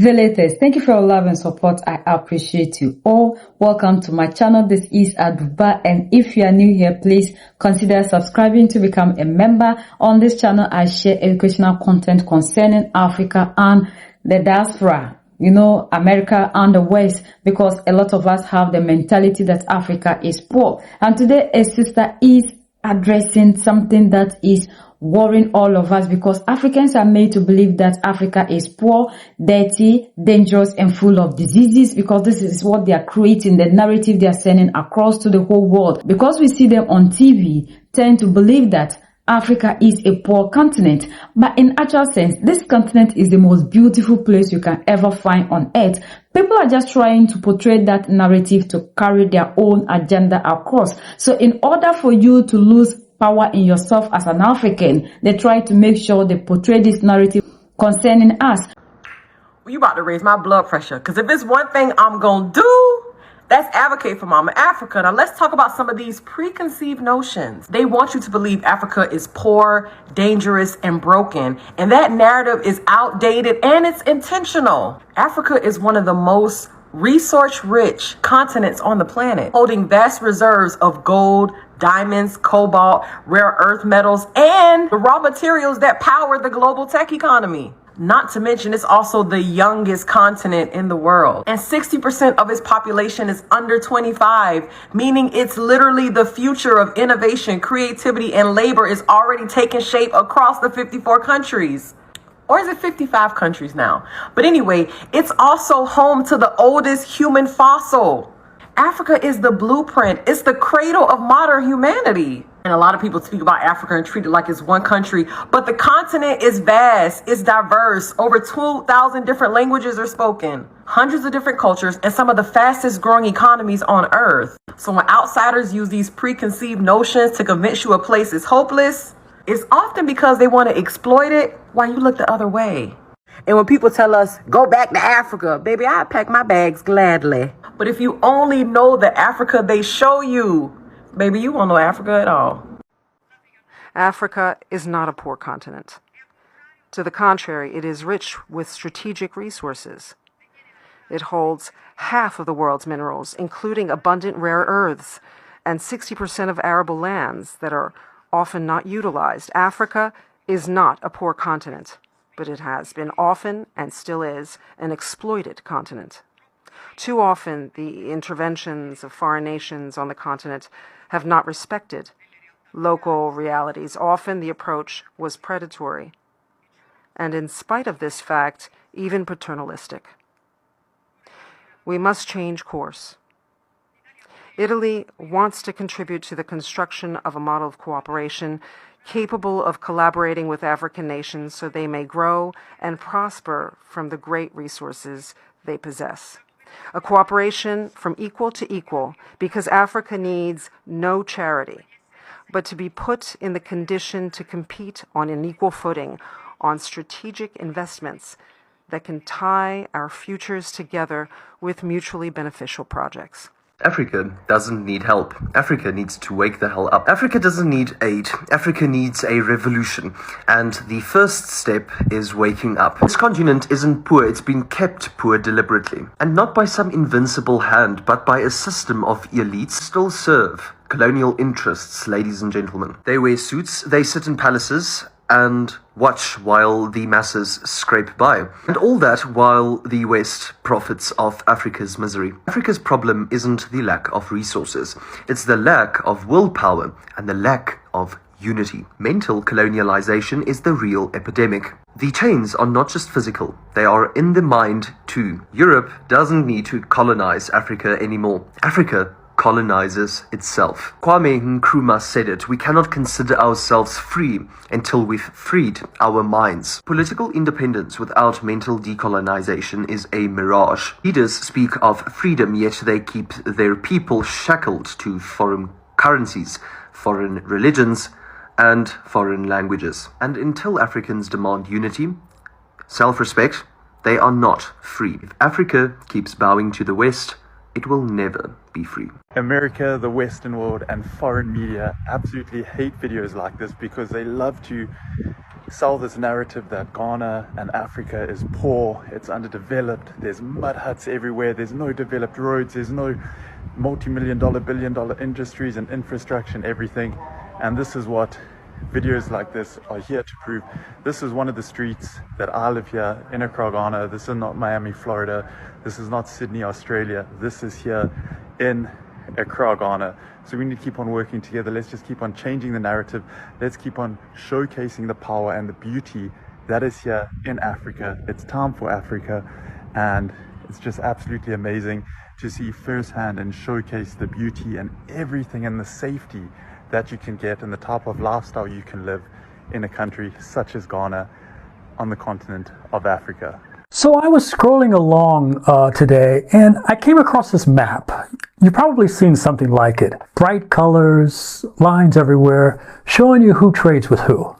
Violators, thank you for your love and support. I appreciate you all. Welcome to my channel. This is Aduba, and if you are new here, please consider subscribing to become a member. On this channel, I share educational content concerning Africa and the diaspora. America and the West, because a lot of us have the mentality that Africa is poor. And today, a sister is addressing something that is worrying all of us, because Africans are made to believe that Africa is poor, dirty, dangerous, and full of diseases, because this is what they are creating, the narrative they are sending across to the whole world. Because we see them on TV, tend to believe that Africa is a poor continent. But in actual sense, this continent is the most beautiful place you can ever find on earth. People are just trying to portray that narrative to carry their own agenda across. So in order for you to lose power in yourself as an African, they try to make sure they portray this narrative concerning us. You about to raise my blood pressure, because if it's one thing I'm gonna do, that's advocate for Mama Africa. Now let's talk about some of these preconceived notions. They want you to believe Africa is poor, dangerous, and broken. And that narrative is outdated and it's intentional. Africa is one of the most resource-rich continents on the planet, holding vast reserves of gold, diamonds, cobalt, rare earth metals, and the raw materials that power the global tech economy. Not to mention, it's also the youngest continent in the world. And 60% of its population is under 25, meaning it's literally the future of innovation, creativity, and labor is already taking shape across the 54 countries. Or is it 55 countries now? But anyway, it's also home to the oldest human fossil. Africa is the blueprint. It's the cradle of modern humanity. And a lot of people speak about Africa and treat it like it's one country, but the continent is vast, it's diverse. Over 2,000 different languages are spoken, hundreds of different cultures, and some of the fastest growing economies on earth. So when outsiders use these preconceived notions to convince you a place is hopeless, it's often because they want to exploit it while you look the other way. And when people tell us, go back to Africa, baby, I pack my bags gladly. But if you only know the Africa they show you, baby, you won't know Africa at all. Africa is not a poor continent. To the contrary, it is rich with strategic resources. It holds half of the world's minerals, including abundant rare earths, and 60% of arable lands that are often not utilized. Africa is not a poor continent, but it has been often, and still is, an exploited continent. Too often, the interventions of foreign nations on the continent have not respected local realities. Often the approach was predatory, and in spite of this fact, even paternalistic. We must change course. Italy wants to contribute to the construction of a model of cooperation capable of collaborating with African nations so they may grow and prosper from the great resources they possess. A cooperation from equal to equal, because Africa needs no charity, but to be put in the condition to compete on an equal footing on strategic investments that can tie our futures together with mutually beneficial projects. Africa doesn't need help. Africa needs to wake the hell up. Africa doesn't need aid. Africa needs a revolution. And the first step is waking up. This continent isn't poor. It's been kept poor deliberately. And not by some invincible hand, but by a system of elites still serve colonial interests, ladies and gentlemen. They wear suits, they sit in palaces, and watch while the masses scrape by. And all that while the West profits off Africa's misery. Africa's problem isn't the lack of resources. It's the lack of willpower and the lack of unity. Mental colonialization is the real epidemic. The chains are not just physical, they are in the mind too. Europe doesn't need to colonize Africa anymore. Africa colonizes itself. Kwame Nkrumah said it, we cannot consider ourselves free until we've freed our minds. Political independence without mental decolonization is a mirage. Leaders speak of freedom, yet they keep their people shackled to foreign currencies, foreign religions, and foreign languages. And until Africans demand unity, self-respect, they are not free. If Africa keeps bowing to the West, it will never be free. America, the Western world, and foreign media absolutely hate videos like this because they love to sell this narrative that Ghana and Africa is poor, it's underdeveloped, there's mud huts everywhere, there's no developed roads, there's no multi-million dollar, billion-dollar industries and infrastructure and everything. And this is what videos like this are here to prove. This is one of the streets that I live here in Accra, Ghana. This is not Miami, Florida. This is not Sydney, Australia. This is here in Accra, Ghana. So we need to keep on working together. Let's just keep on changing the narrative. Let's keep on showcasing the power and the beauty that is here in Africa. It's time for Africa, and it's just absolutely amazing to see firsthand and showcase the beauty and everything and the safety that you can get and the type of lifestyle you can live in a country such as Ghana on the continent of Africa. So I was scrolling along today and I came across this map. You've probably seen something like it. Bright colors, lines everywhere, showing you who trades with who.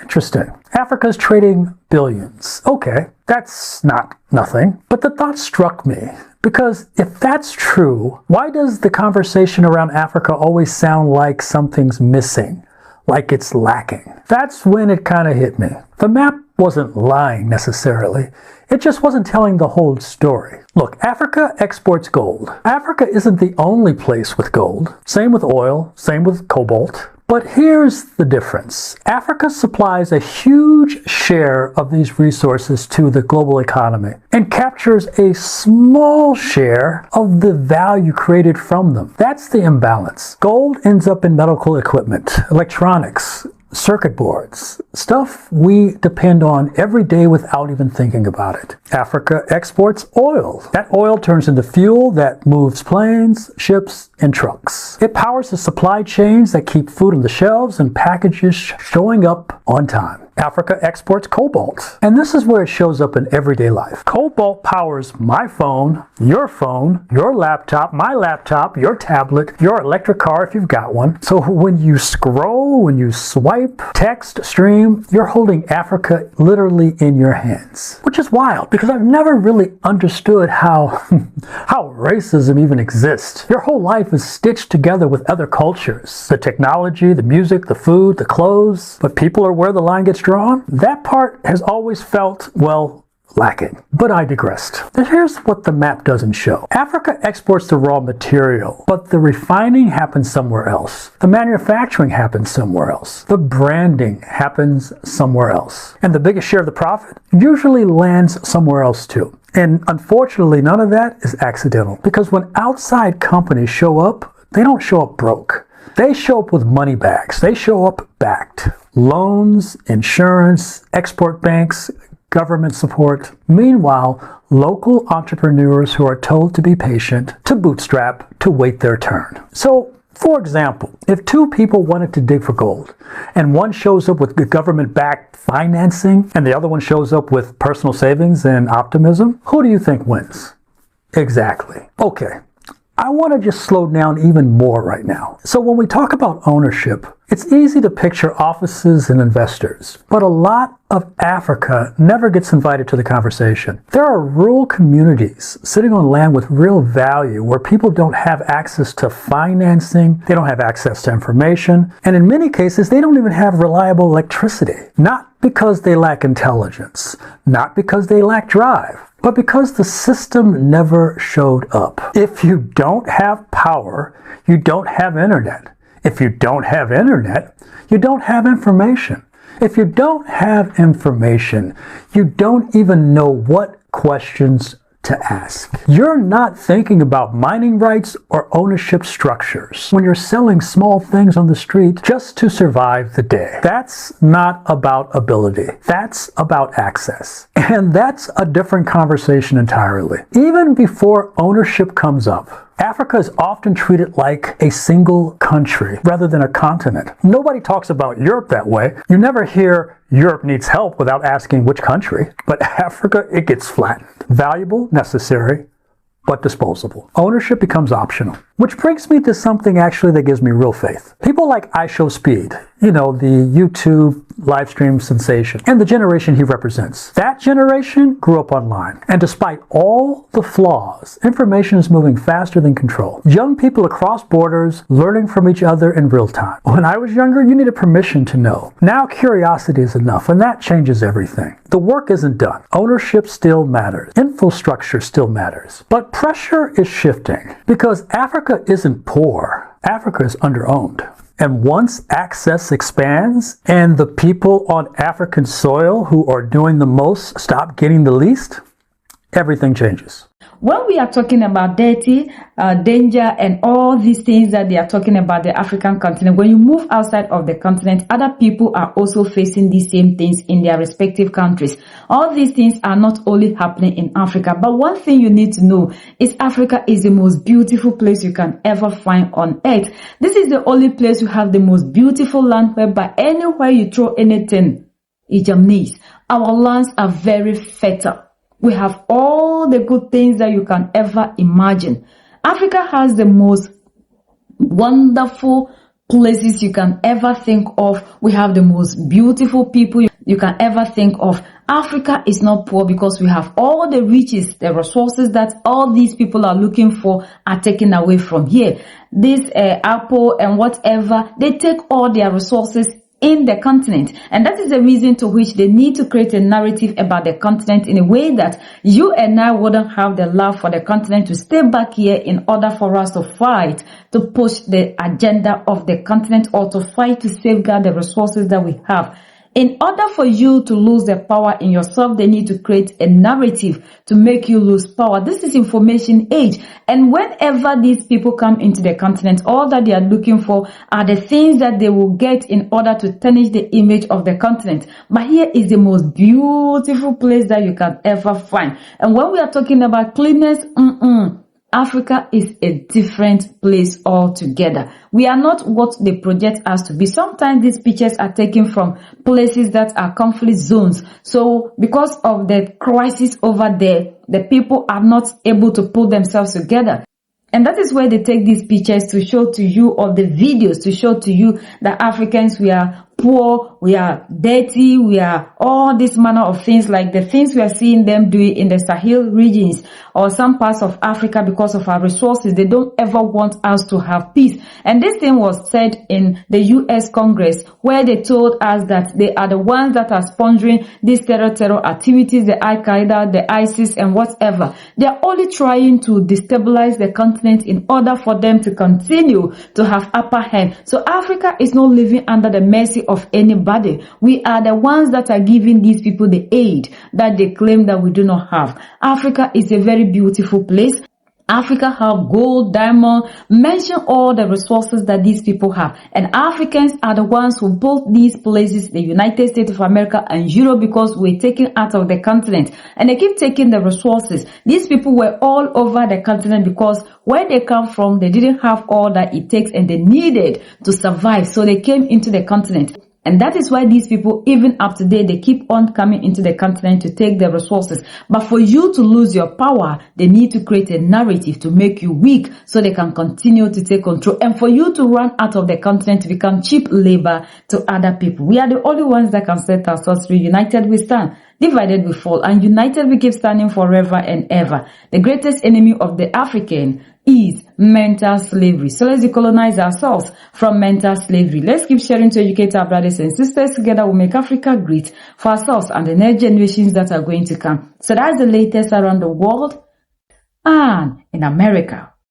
Interesting. Africa's trading billions. Okay, that's not nothing. But the thought struck me, because if that's true, why does the conversation around Africa always sound like something's missing, like it's lacking? That's when it kind of hit me. The map wasn't lying necessarily. It just wasn't telling the whole story. Look, Africa exports gold. Africa isn't the only place with gold. Same with oil, same with cobalt. But here's the difference. Africa supplies a huge share of these resources to the global economy and captures a small share of the value created from them. That's the imbalance. Gold ends up in medical equipment, electronics, circuit boards, stuff we depend on every day without even thinking about it. Africa exports oil. That oil turns into fuel that moves planes, ships, and trucks. It powers the supply chains that keep food on the shelves and packages showing up on time. Africa exports cobalt, and this is where it shows up in everyday life. Cobalt powers my phone, your laptop, my laptop, your tablet, your electric car if you've got one. So when you scroll, when you swipe, text, stream, you're holding Africa literally in your hands. Which is wild, because I've never really understood how racism even exists. Your whole life is stitched together with other cultures. The technology, the music, the food, the clothes, but people are where the line gets drawn. That part has always felt, well, lacking. But I digressed. Here's what the map doesn't show. Africa exports the raw material, but the refining happens somewhere else. The manufacturing happens somewhere else. The branding happens somewhere else. And the biggest share of the profit usually lands somewhere else too. And unfortunately, none of that is accidental. Because when outside companies show up, they don't show up broke. They show up with money bags. They show up backed. Loans, insurance, export banks, government support. Meanwhile, local entrepreneurs who are told to be patient, to bootstrap, to wait their turn. So, for example, if two people wanted to dig for gold, and one shows up with government-backed financing, and the other one shows up with personal savings and optimism, who do you think wins? Exactly. Okay. I want to just slow down even more right now. So when we talk about ownership, it's easy to picture offices and investors, but a lot of Africa never gets invited to the conversation. There are rural communities sitting on land with real value where people don't have access to financing, they don't have access to information, and in many cases, they don't even have reliable electricity. Not because they lack intelligence, not because they lack drive, but because the system never showed up. If you don't have power, you don't have internet. If you don't have internet, you don't have information. If you don't have information, you don't even know what questions to ask. You're not thinking about mining rights or ownership structures when you're selling small things on the street just to survive the day. That's not about ability. That's about access. And that's a different conversation entirely. Even before ownership comes up, Africa is often treated like a single country rather than a continent. Nobody talks about Europe that way. You never hear Europe needs help without asking which country. But Africa, it gets flattened. Valuable, necessary, but disposable. Ownership becomes optional. Which brings me to something actually that gives me real faith. People like IShowSpeed, the YouTube live stream sensation, and the generation he represents. That generation grew up online. And despite all the flaws, information is moving faster than control. Young people across borders learning from each other in real time. When I was younger, you needed permission to know. Now curiosity is enough, and that changes everything. The work isn't done. Ownership still matters. Infrastructure still matters. But pressure is shifting because Africa isn't poor. Africa is underowned. And once access expands and the people on African soil who are doing the most stop getting the least, everything changes. When we are talking about dirty, danger, and all these things that they are talking about the African continent, when you move outside of the continent, other people are also facing these same things in their respective countries. All these things are not only happening in Africa, but one thing you need to know is Africa is the most beautiful place you can ever find on earth. This is the only place you have the most beautiful land whereby anywhere you throw anything, it germinates. Our lands are very fertile. We have all the good things that you can ever imagine. Africa has the most wonderful places you can ever think of. We have the most beautiful people you can ever think of. Africa is not poor because we have all the riches, the resources that all these people are looking for are taken away from here. This Apple and whatever, they take all their resources in the continent, and that is the reason to which they need to create a narrative about the continent in a way that you and I wouldn't have the love for the continent to stay back here in order for us to fight to push the agenda of the continent or to fight to safeguard the resources that we have. In order for you to lose the power in yourself, they need to create a narrative to make you lose power. This is information age. And whenever these people come into the continent, all that they are looking for are the things that they will get in order to tarnish the image of the continent. But here is the most beautiful place that you can ever find. And when we are talking about cleanness, Africa is a different place altogether. We are not what they project us to be. Sometimes these pictures are taken from places that are conflict zones. So because of the crisis over there, the people are not able to pull themselves together. And that is where they take these pictures to show to you, or the videos to show to you that Africans, we are poor, we are dirty, we are all this manner of things, like the things we are seeing them doing in the Sahel regions or some parts of Africa because of our resources. They don't ever want us to have peace. And this thing was said in the US Congress, where they told us that they are the ones that are sponsoring these terror activities, the Al-Qaeda, the ISIS, and whatever. They are only trying to destabilize the continent in order for them to continue to have upper hand. So Africa is not living under the mercy of anybody. We are the ones that are giving these people the aid that they claim that we do not have. Africa is a very beautiful place. Africa have gold, diamond, mention all the resources that these people have. And Africans are the ones who built these places, the United States of America and Europe, because we're taken out of the continent. And they keep taking the resources. These people were all over the continent because where they come from, they didn't have all that it takes and they needed to survive. So they came into the continent. And that is why these people, even up to date, they keep on coming into the continent to take their resources. But for you to lose your power, they need to create a narrative to make you weak so they can continue to take control. And for you to run out of the continent to become cheap labor to other people. We are the only ones that can set ourselves free. United we stand, divided we fall, and united we keep standing forever and ever. The greatest enemy of the African is mental slavery. So let's decolonize ourselves from mental slavery. Let's keep sharing to educate our brothers and sisters. Together we'll make Africa great for ourselves and the next generations that are going to come. So that's the latest around the world and in America.